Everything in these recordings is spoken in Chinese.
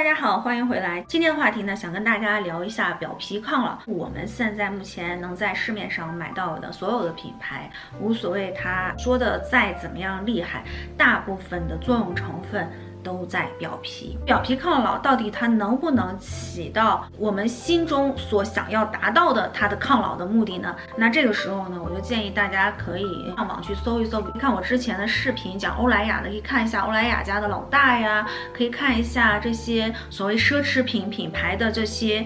家好，欢迎回来。今天的话题呢，想跟大家聊一下表皮抗老。我们现在目前能在市面上买到的所有的品牌，无所谓它说的再怎么样厉害，大部分的作用成分都在表皮。表皮抗老到底它能不能起到我们心中所想要达到的它的抗老的目的呢？那这个时候呢，我就建议大家可以上网去搜一搜，看我之前的视频讲欧莱雅的，可以看一下欧莱雅家的老大呀，可以看一下这些所谓奢侈品品牌的这些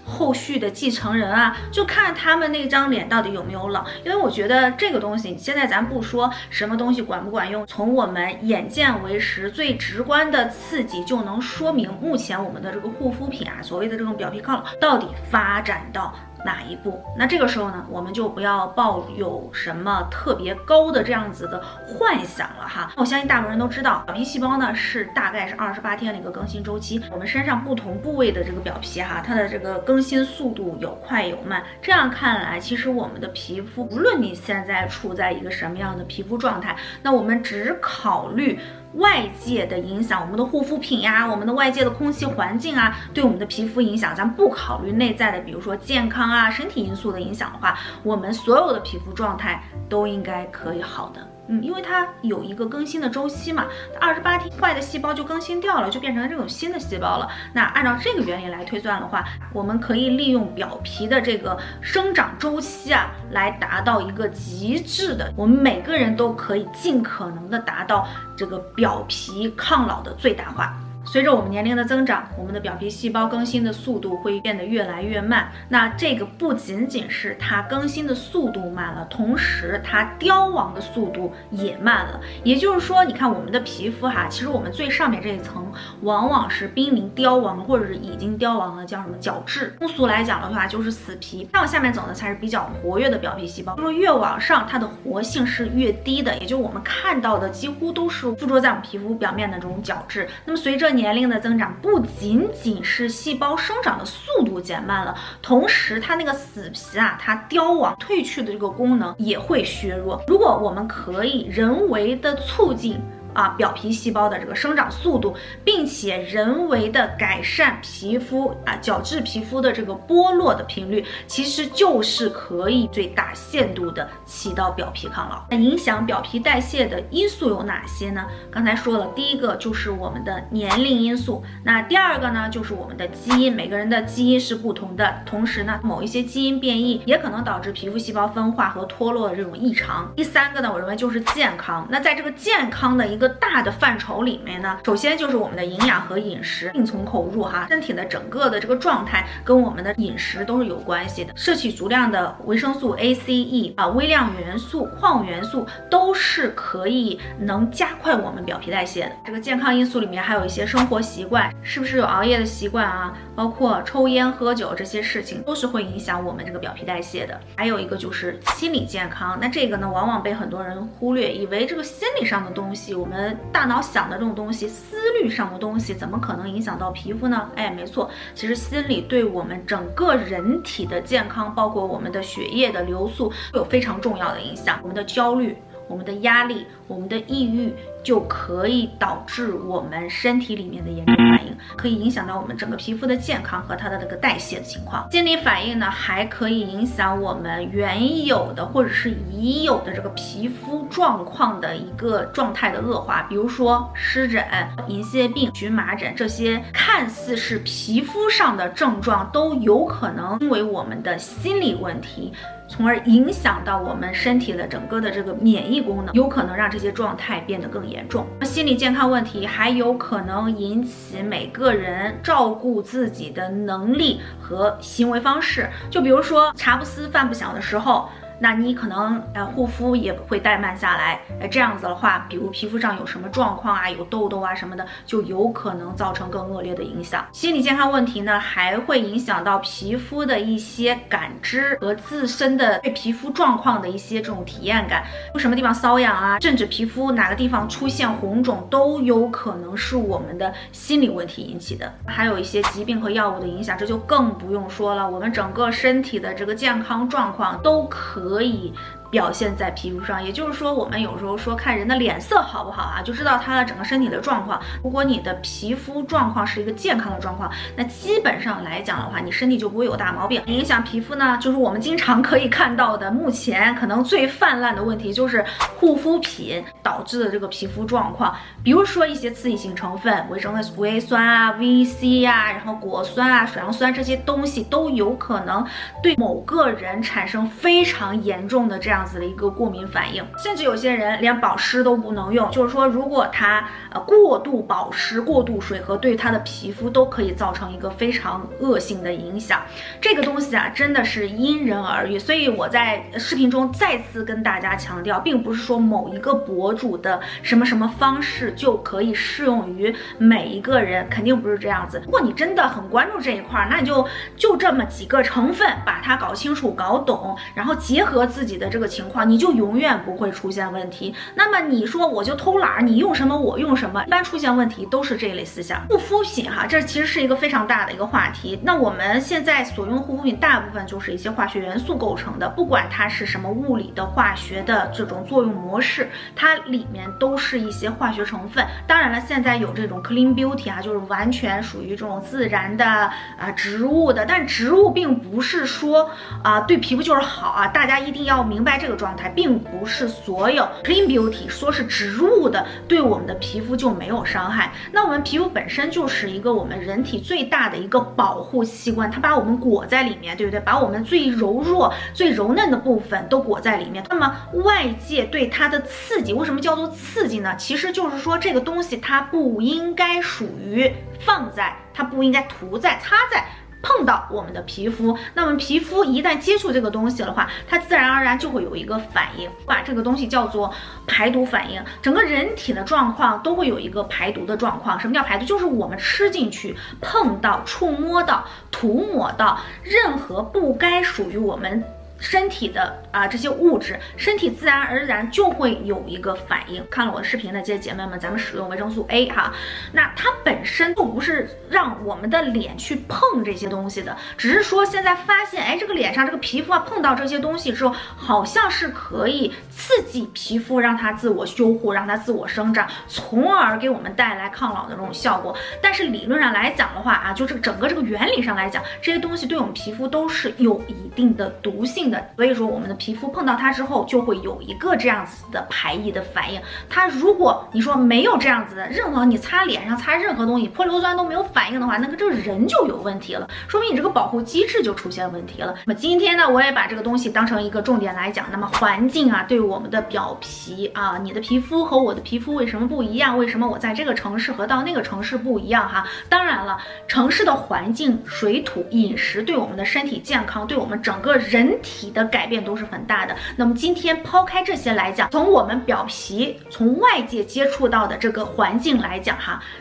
后续的继承人啊，就看他们那张脸到底有没有老。因为我觉得这个东西，现在咱不说什么东西管不管用，从我们眼见为实最直观的刺激就能说明目前我们的这个护肤品啊，所谓的这种表皮抗老到底发展到哪一步。那这个时候呢，我们就不要抱有什么特别高的这样子的幻想了哈。我相信大部分人都知道，表皮细胞呢是大概是28天的一个更新周期。我们身上不同部位的这个表皮哈，它的这个更新速度有快有慢。这样看来，其实我们的皮肤，无论你现在处在一个什么样的皮肤状态，那我们只考虑外界的影响，我们的护肤品呀，我们的外界的空气环境啊，对我们的皮肤影响，咱不考虑内在的，比如说健康啊、身体因素的影响的话，我们所有的皮肤状态都应该可以好的。因为它有一个更新的周期嘛，28天坏的细胞就更新掉了，就变成这种新的细胞了。那按照这个原理来推算的话，我们可以利用表皮的这个生长周期啊，来达到一个极致的，我们每个人都可以尽可能的达到这个表皮抗老的最大化。随着我们年龄的增长，我们的表皮细胞更新的速度会变得越来越慢。那这个不仅仅是它更新的速度慢了，同时它凋亡的速度也慢了。也就是说，你看我们的皮肤哈，其实我们最上面这一层往往是濒临凋亡或者是已经凋亡了，叫什么角质。通俗来讲的话，就是死皮。再往下面走呢，才是比较活跃的表皮细胞。就是越往上，它的活性是越低的，也就是我们看到的几乎都是附着在我们皮肤表面的这种角质。那么随着年龄的增长，不仅仅是细胞生长的速度减慢了，同时它那个死皮啊，它凋亡褪去的这个功能也会削弱。如果我们可以人为的促进表皮细胞的这个生长速度，并且人为的改善皮肤角质皮肤的这个剥落的频率，其实就是可以最大限度的起到表皮抗老。那影响表皮代谢的因素有哪些呢？刚才说了，第一个就是我们的年龄因素，那第二个呢就是我们的基因，每个人的基因是不同的，同时呢某一些基因变异也可能导致皮肤细胞分化和脱落的这种异常。第三个呢，我认为就是健康。那在这个健康的一个大的范畴里面呢，首先就是我们的营养和饮食病从口入哈，身体的整个的这个状态跟我们的饮食都是有关系的。摄取足量的维生素 A、C、E 微量元素、矿元素都是可以能加快我们表皮代谢的。这个健康因素里面还有一些生活习惯，是不是有熬夜的习惯啊，包括抽烟喝酒这些事情都是会影响我们这个表皮代谢的。还有一个就是心理健康，那这个呢往往被很多人忽略，以为这个心理上的东西，我们大脑想的这种东西，思虑上的东西怎么可能影响到皮肤呢？没错，其实心理对我们整个人体的健康，包括我们的血液的流速有非常重要的影响。我们的焦虑、我们的压力、我们的抑郁就可以导致我们身体里面的炎症反应，可以影响到我们整个皮肤的健康和它的这个代谢的情况。心理反应呢，还可以影响我们原有的或者是已有的这个皮肤状况的一个状态的恶化，比如说湿疹、银屑病、荨麻疹，这些看似是皮肤上的症状，都有可能因为我们的心理问题，从而影响到我们身体的整个的这个免疫功能，有可能让这些状态变得更严重。心理健康问题还有可能引起每个人照顾自己的能力和行为方式，就比如说茶不思饭不想的时候，那你可能护肤也会怠慢下来，这样子的话，比如皮肤上有什么状况啊，有痘痘啊什么的，就有可能造成更恶劣的影响。心理健康问题呢，还会影响到皮肤的一些感知和自身的对皮肤状况的一些这种体验感，什么地方瘙痒啊，甚至皮肤哪个地方出现红肿，都有可能是我们的心理问题引起的。还有一些疾病和药物的影响，这就更不用说了。我们整个身体的这个健康状况都可以表现在皮肤上。也就是说，我们有时候说看人的脸色好不好啊，就知道他的整个身体的状况。如果你的皮肤状况是一个健康的状况，那基本上来讲的话，你身体就不会有大毛病。影响皮肤呢，就是我们经常可以看到的，目前可能最泛滥的问题就是护肤品导致的这个皮肤状况。比如说一些刺激性成分，维生素 A 酸啊、VC 啊，然后果酸啊、水杨酸这些东西都有可能对某个人产生非常严重的这样子的一个过敏反应，甚至有些人连保湿都不能用。就是说，如果他过度保湿、过度水合，对他的皮肤都可以造成一个非常恶性的影响。这个东西啊，真的是因人而异。所以我在视频中再次跟大家强调，并不是说某一个博主的什么什么方式就可以适用于每一个人，肯定不是这样子。如果你真的很关注这一块，那你就这么几个成分，把它搞清楚、搞懂，然后结合自己的这个情况，你就永远不会出现问题。那么你说我就偷懒，你用什么我用什么，一般出现问题都是这一类思想。护肤品哈，这其实是一个非常大的一个话题。那我们现在所用的护肤品大部分就是一些化学元素构成的，不管它是什么物理的、化学的这种作用模式，它里面都是一些化学成分。当然了，现在有这种 clean beauty 啊，就是完全属于这种自然的植物的，但植物并不是说对皮肤就是好啊，大家一定要明白这个状态，并不是所有 clean beauty 说是植物的对我们的皮肤就没有伤害。那我们皮肤本身就是一个我们人体最大的一个保护器官，它把我们裹在里面，对不对？把我们最柔弱、最柔嫩的部分都裹在里面。那么外界对它的刺激，为什么叫做刺激呢？其实就是说这个东西它不应该属于放在，它不应该涂在、擦在。碰到我们的皮肤，那么皮肤一旦接触这个东西的话，它自然而然就会有一个反应，把这个东西叫做排毒反应。整个人体的状况都会有一个排毒的状况。什么叫排毒？就是我们吃进去、碰到、触摸到、涂抹到任何不该属于我们身体的这些物质，身体自然而然就会有一个反应。看了我的视频的这些姐妹们，咱们使用维生素 A 哈，那它本身就不是让我们的脸去碰这些东西的，只是说现在发现，哎，这个脸上这个皮肤碰到这些东西之后，好像是可以刺激皮肤，让它自我修护，让它自我生长，从而给我们带来抗老的这种效果。但是理论上来讲的话就整个这个原理上来讲，这些东西对我们皮肤都是有一定的毒性的。所以说我们的皮肤碰到它之后，就会有一个这样子的排异的反应。它如果你说没有这样子的，任何你擦脸上擦任何东西，泼硫酸都没有反应的话，那个这个人就有问题了，说明你这个保护机制就出现问题了。那么今天呢，我也把这个东西当成一个重点来讲。那么环境对我们的表皮你的皮肤和我的皮肤为什么不一样？为什么我在这个城市和到那个城市不一样哈？当然了，城市的环境、水土、饮食对我们的身体健康，对我们整个人体的改变都是很大的。那么今天抛开这些来讲，从我们表皮从外界接触到的这个环境来讲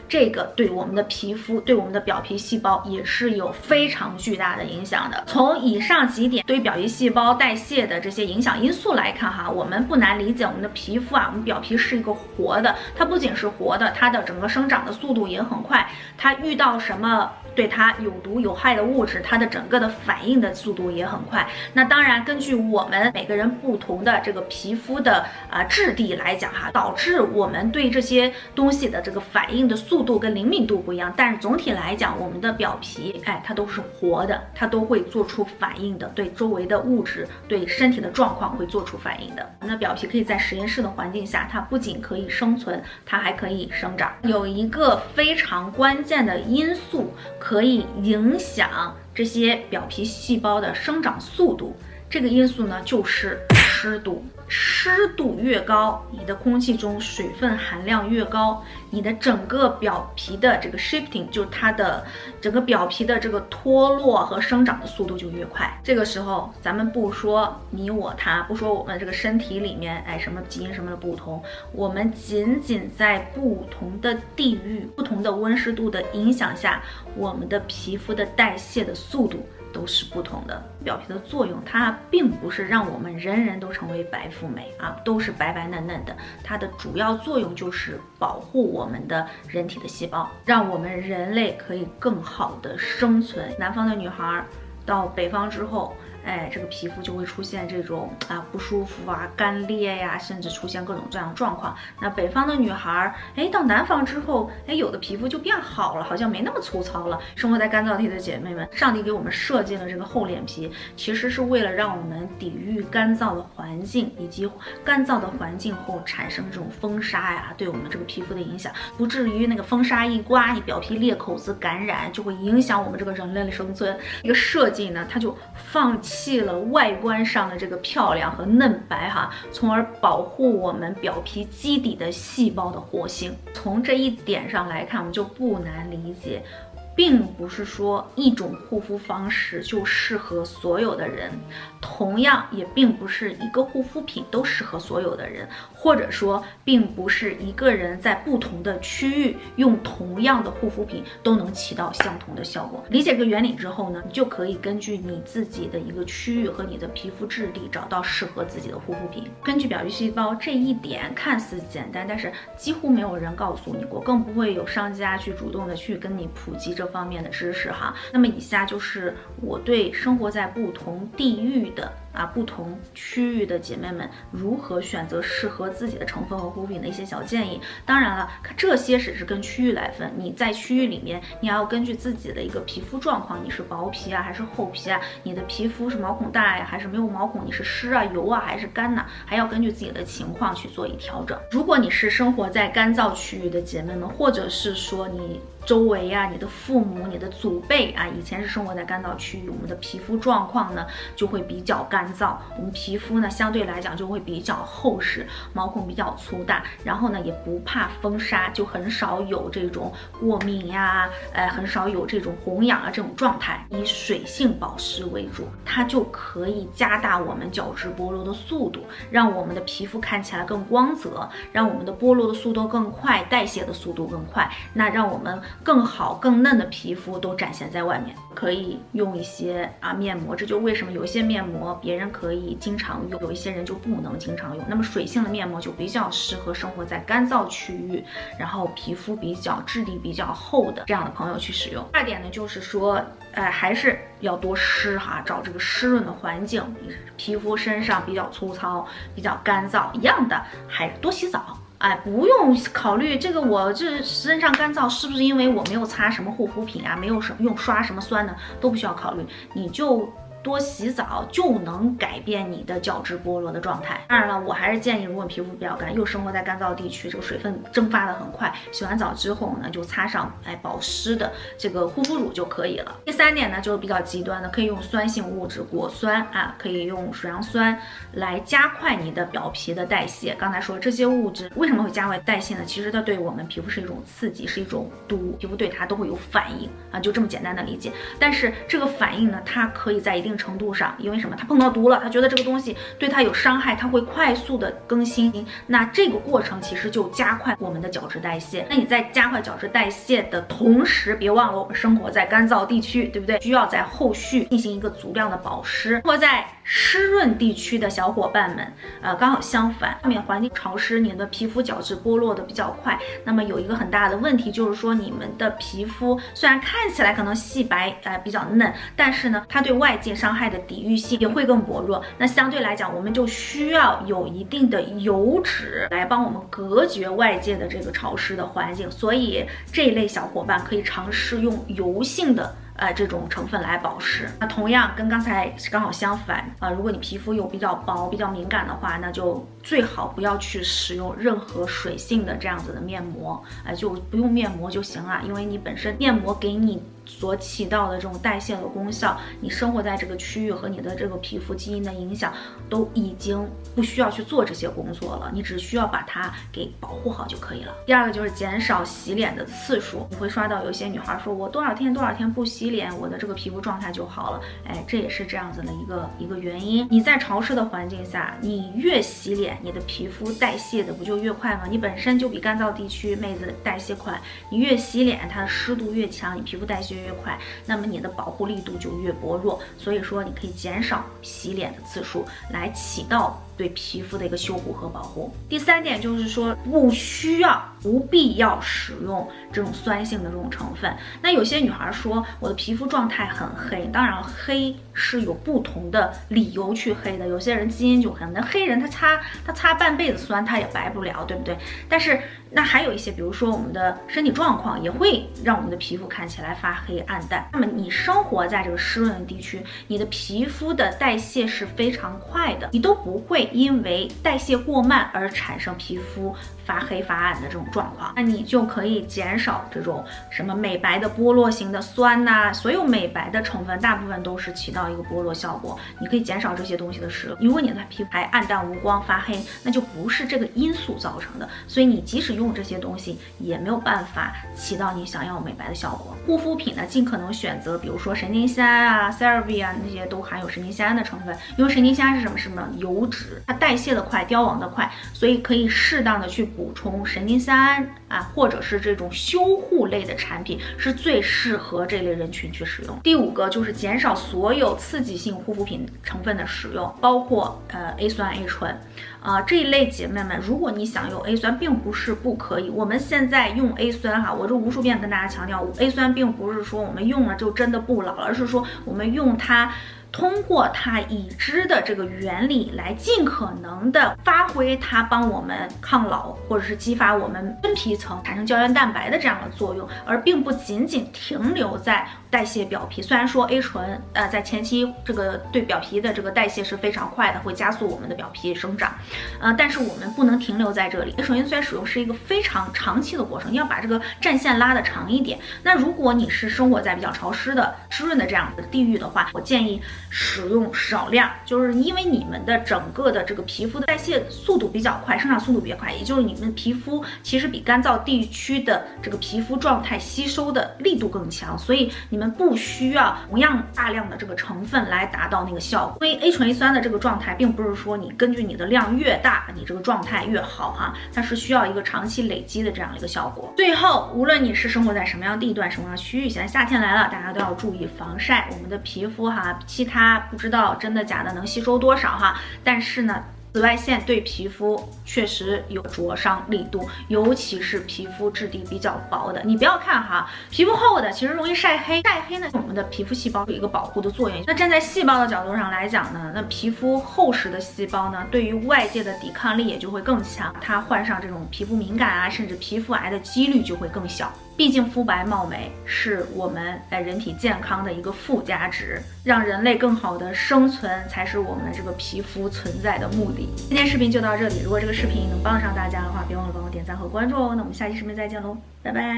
这个对我们的皮肤、对我们的表皮细胞也是有非常巨大的影响的。从以上几点对表皮细胞代谢的这些影响因素来看我们不难理解，我们的皮肤我们表皮是一个活的，它不仅是活的，它的整个生长的速度也很快，它遇到什么对它有毒有害的物质，它的整个的反应的速度也很快。那当然根据我们每个人不同的这个皮肤的质地来讲导致我们对这些东西的这个反应的速度跟灵敏度不一样。但是总体来讲，我们的表皮它都是活的，它都会做出反应的，对周围的物质、对身体的状况会做出反应的。我们的表皮可以在实验室的环境下，它不仅可以生存，它还可以生长。有一个非常关键的因素可以影响这些表皮细胞的生长速度，这个因素呢就是湿度。湿度越高，你的空气中水分含量越高，你的整个表皮的这个 shifting， 就是它的整个表皮的这个脱落和生长的速度就越快。这个时候咱们不说你我他，不说我们这个身体里面什么基因什么的不同，我们仅仅在不同的地域、不同的温湿度的影响下，我们的皮肤的代谢的速度都是不同的。表皮的作用，它并不是让我们人人都成为白富美都是白白嫩嫩的，它的主要作用就是保护我们的人体的细胞，让我们人类可以更好的生存。南方的女孩到北方之后这个皮肤就会出现这种不舒服干裂呀，甚至出现各种这样的状况。那北方的女孩到南方之后，有的皮肤就变好了，好像没那么粗糙了。生活在干燥地的姐妹们，上帝给我们设计了这个厚脸皮，其实是为了让我们抵御干燥的环境，以及干燥的环境后产生这种风沙呀，对我们这个皮肤的影响，不至于那个风沙一刮，你表皮裂口子感染，就会影响我们这个人类的生存。一个设计呢，它就放弃了外观上的这个漂亮和嫩白从而保护我们表皮基底的细胞的活性。从这一点上来看，我们就不难理解，并不是说一种护肤方式就适合所有的人，同样也并不是一个护肤品都适合所有的人，或者说并不是一个人在不同的区域用同样的护肤品都能起到相同的效果。理解这个原理之后呢，你就可以根据你自己的一个区域和你的皮肤质地找到适合自己的护肤品。根据表皮细胞这一点看似简单，但是几乎没有人告诉你过，更不会有商家去主动的去跟你普及这方面的知识那么以下就是我对生活在不同地域的不同区域的姐妹们如何选择适合自己的成分和护肤品的一些小建议。当然了，这些只是跟区域来分，你在区域里面，你要根据自己的一个皮肤状况，你是薄皮还是厚皮你的皮肤是毛孔大还是没有毛孔，你是湿油还是干还要根据自己的情况去做一调整。如果你是生活在干燥区域的姐妹们，或者是说你周围你的父母、你的祖辈以前是生活在干燥区域，我们的皮肤状况呢就会比较干燥，我们皮肤呢相对来讲就会比较厚实，毛孔比较粗大，然后呢也不怕风沙，就很少有这种过敏很少有这种红痒这种状态。以水性保湿为主，它就可以加大我们角质剥落的速度，让我们的皮肤看起来更光泽，让我们的剥落的速度更快，代谢的速度更快，那让我们更好更嫩的皮肤都展现在外面。可以用一些面膜，这就为什么有一些面膜别人可以经常用，有一些人就不能经常用。那么水性的面膜就比较适合生活在干燥区域，然后皮肤质地比较厚的这样的朋友去使用。第二点呢，就是说还是要多湿找这个湿润的环境。你皮肤身上比较粗糙比较干燥，一样的还多洗澡。不用考虑这个我这身上干燥是不是因为我没有擦什么护肤品没有用刷什么酸的，都不需要考虑，你就多洗澡就能改变你的角质剥落的状态。当然了，我还是建议，如果皮肤比较干，又生活在干燥地区，这个水分蒸发的很快，洗完澡之后呢，就擦上保湿的这个护肤乳就可以了。第三点呢，就是比较极端的，可以用酸性物质果酸可以用水杨酸来加快你的表皮的代谢。刚才说这些物质为什么会加快代谢呢？其实它对我们皮肤是一种刺激，是一种毒，皮肤对它都会有反应就这么简单的理解。但是这个反应呢，它可以在一定程度上，因为什么？它碰到毒了，它觉得这个东西对它有伤害，它会快速的更新。那这个过程其实就加快我们的角质代谢。那你在加快角质代谢的同时，别忘了我们生活在干燥地区，对不对？需要在后续进行一个足量的保湿。生活在湿润地区的小伙伴们，刚好相反，外面环境潮湿，你的皮肤角质剥落的比较快。那么有一个很大的问题就是说，你们的皮肤虽然看起来可能细白，比较嫩，但是呢，它对外界伤害的抵御性也会更薄弱。那相对来讲，我们就需要有一定的油脂来帮我们隔绝外界的这个潮湿的环境。所以这一类小伙伴可以尝试用油性的这种成分来保湿。那同样跟刚才刚好相反如果你皮肤又比较薄比较敏感的话，那就最好不要去使用任何水性的这样子的面膜就不用面膜就行了，因为你本身面膜给你所起到的这种代谢的功效，你生活在这个区域和你的这个皮肤基因的影响都已经不需要去做这些工作了，你只需要把它给保护好就可以了。第二个就是减少洗脸的次数。你会刷到有些女孩说，我多少天不洗脸，我的这个皮肤状态就好了。这也是这样子的一个原因。你在潮湿的环境下，你越洗脸，你的皮肤代谢的不就越快吗？你本身就比干燥地区妹子代谢快，你越洗脸，它的湿度越强，你皮肤代谢越快，那么你的保护力度就越薄弱。所以说你可以减少洗脸的次数，来起到对皮肤的一个修补和保护。第3点就是说，不必要使用这种酸性的这种成分。那有些女孩说我的皮肤状态很黑，当然黑是有不同的理由去黑的，有些人基因就黑，那黑人他擦半辈子酸他也白不了，对不对？但是那还有一些，比如说我们的身体状况也会让我们的皮肤看起来发黑暗淡。那么你生活在这个湿润的地区，你的皮肤的代谢是非常快的，你都不会因为代谢过慢而产生皮肤发黑发暗的这种状况。那你就可以减少这种什么美白的剥落型的酸呐，所有美白的成分大部分都是起到一个剥落效果，你可以减少这些东西的使用。如果你的皮肤还暗淡无光发黑，那就不是这个因素造成的，所以你即使用这些东西也没有办法起到你想要美白的效果。护肤品呢，尽可能选择比如说神经酰胺啊、CeraVe 啊，那些都含有神经酰胺的成分，因为神经酰胺是什么油脂，它代谢的快，凋亡的快，所以可以适当的去补充神经酰胺啊，或者是这种修护类的产品是最适合这类人群去使用。第5个就是减少所有刺激性护肤品成分的使用，包括A 酸、A 醇。这一类姐妹们，如果你想用 A 酸，并不是不可以。我们现在用 A 酸哈，我就无数遍跟大家强调，A 酸并不是说我们用了就真的不老了，而是说我们用它，通过它已知的这个原理来尽可能的发挥它帮我们抗老，或者是激发我们真皮层产生胶原蛋白的这样的作用，而并不仅仅停留在代谢表皮。虽然说 A 醇在前期这个对表皮的这个代谢是非常快的，会加速我们的表皮生长，但是我们不能停留在这里。首先虽然使用是一个非常长期的过程，要把这个战线拉得长一点。那如果你是生活在比较潮湿的湿润的这样的地域的话，我建议使用少量，就是因为你们的整个的这个皮肤的代谢速度比较快，生长速度比较快，也就是你们皮肤其实比干燥地区的这个皮肤状态吸收的力度更强，所以你们不需要同样大量的这个成分来达到那个效果。因为 A 醇 A 酸的这个状态并不是说你根据你的量越大，你这个状态越好哈，它是需要一个长期累积的这样的一个效果。最后，无论你是生活在什么样地段、什么样区域，现在夏天来了，大家都要注意防晒。我们的皮肤哈，其他不知道真的假的能吸收多少哈，但是呢，紫外线对皮肤确实有灼伤力度，尤其是皮肤质地比较薄的。你不要看哈，皮肤厚的其实容易晒黑，晒黑呢，我们的皮肤细胞有一个保护的作用。那站在细胞的角度上来讲呢，那皮肤厚实的细胞呢，对于外界的抵抗力也就会更强，它患上这种皮肤敏感啊，甚至皮肤癌的几率就会更小。毕竟肤白貌美是我们人体健康的一个附加值，让人类更好的生存才是我们这个皮肤存在的目的。今天视频就到这里，如果这个视频能帮上大家的话，别忘了帮我点赞和关注哦。那我们下期视频再见喽，拜拜。